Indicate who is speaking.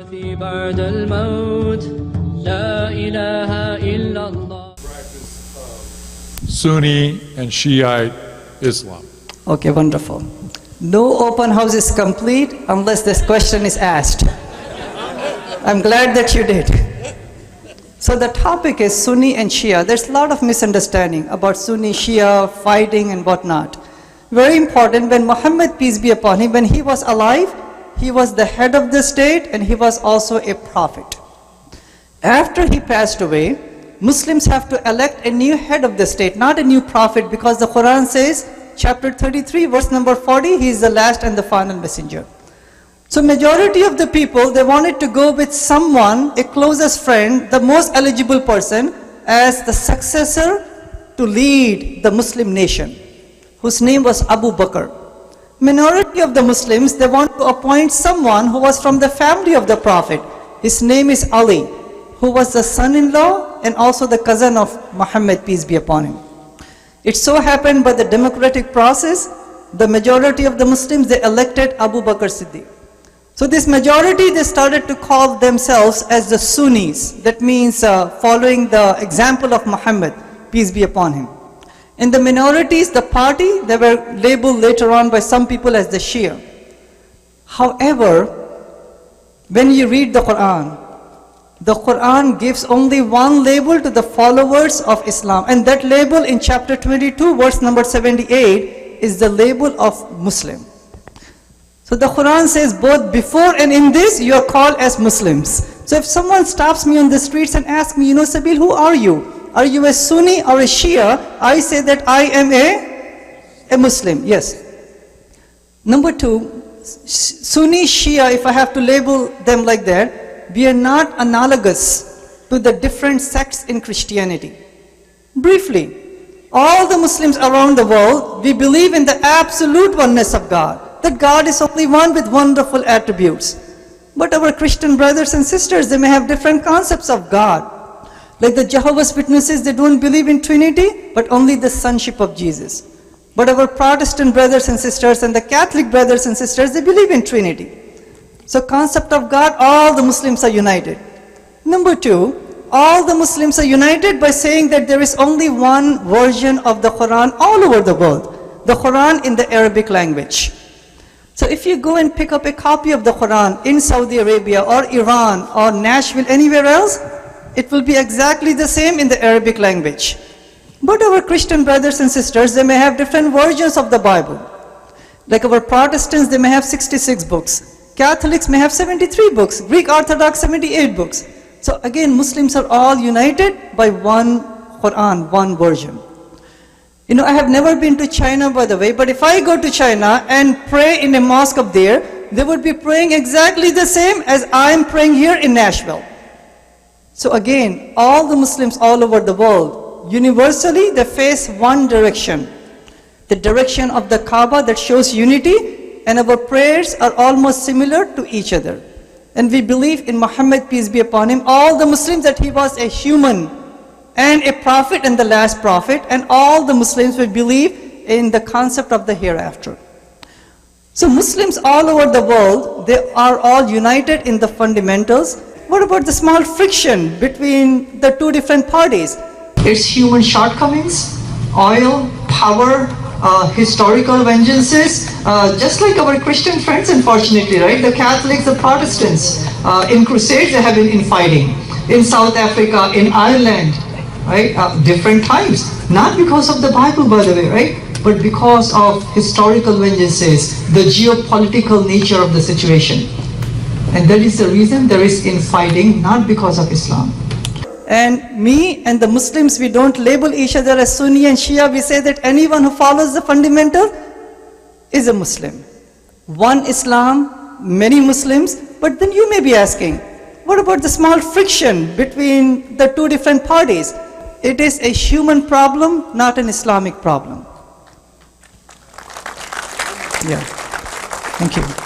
Speaker 1: بعد الموت لا إله إلا الله.
Speaker 2: Sunni and Shiite Islam.
Speaker 3: Okay, wonderful. No open house is complete unless this question is asked. I'm glad that you did. So the topic is Sunni and Shia. There's a lot of misunderstanding about Sunni, Shia, fighting and whatnot. Very important, when Muhammad, peace be upon him, when he was alive, he was the head of the state and he was also a prophet. After he passed away, Muslims have to elect a new head of the state, not a new prophet, because the Quran says, chapter 33, verse number 40, he is the last and the final messenger. So majority of the people, they wanted to go with someone, a closest friend, the most eligible person, as the successor to lead the Muslim nation, whose name was Abu Bakr. Minority of the Muslims, they want to appoint someone who was from the family of the Prophet. His name is Ali, who was the son-in-law and also the cousin of Muhammad, peace be upon him. It so happened by the democratic process, the majority of the Muslims, they elected Abu Bakr Siddiq. So this majority, they started to call themselves as the Sunnis. That means following the example of Muhammad, peace be upon him. In the minorities, the party, they were labeled later on by some people as the Shia. However, when you read the Quran gives only one label to the followers of Islam. And that label in chapter 22, verse number 78, is the label of Muslim. So the Quran says both before and in this, you are called as Muslims. So if someone stops me on the streets and asks me, Sabeel, who are you? Are you a Sunni or a Shia? I say that I am a Muslim, yes. Number two, Sunni, Shia, if I have to label them like that, we are not analogous to the different sects in Christianity. Briefly, all the Muslims around the world, we believe in the absolute oneness of God, that God is only one with wonderful attributes. But our Christian brothers and sisters, they may have different concepts of God. Like the Jehovah's Witnesses, they don't believe in Trinity, but only the sonship of Jesus. But our Protestant brothers and sisters and the Catholic brothers and sisters, they believe in Trinity. So concept of God, all the Muslims are united. Number two, all the Muslims are united by saying that there is only one version of the Quran all over the world, the Quran in the Arabic language. So if you go and pick up a copy of the Quran in Saudi Arabia or Iran or Nashville, anywhere else, it will be exactly the same in the Arabic language. But our Christian brothers and sisters, they may have different versions of the Bible. Like our Protestants, they may have 66 books. Catholics may have 73 books. Greek Orthodox, 78 books. So again, Muslims are all united by one Quran, one version. I have never been to China, by the way, but if I go to China and pray in a mosque up there, they would be praying exactly the same as I am praying here in Nashville. So again, all the Muslims all over the world, universally, they face one direction. The direction of the Kaaba that shows unity, and our prayers are almost similar to each other. And we believe in Muhammad, peace be upon him, all the Muslims, that he was a human and a prophet and the last prophet, and all the Muslims will believe in the concept of the hereafter. So Muslims all over the world, they are all united in the fundamentals. What about the small friction between the two different parties? It's human shortcomings, oil, power, historical vengeances, just like our Christian friends, unfortunately, right? The Catholics, the Protestants, in crusades they have been infighting. In South Africa, in Ireland, right? Different times. Not because of the Bible, by the way, right? But because of historical vengeances, the geopolitical nature of the situation. And that is the reason there is infighting, not because of Islam. And me and the Muslims, we don't label each other as Sunni and Shia. We say that anyone who follows the fundamental is a Muslim. One Islam, many Muslims. But then you may be asking, what about the small friction between the two different parties? It is a human problem, not an Islamic problem. Yeah. Thank you.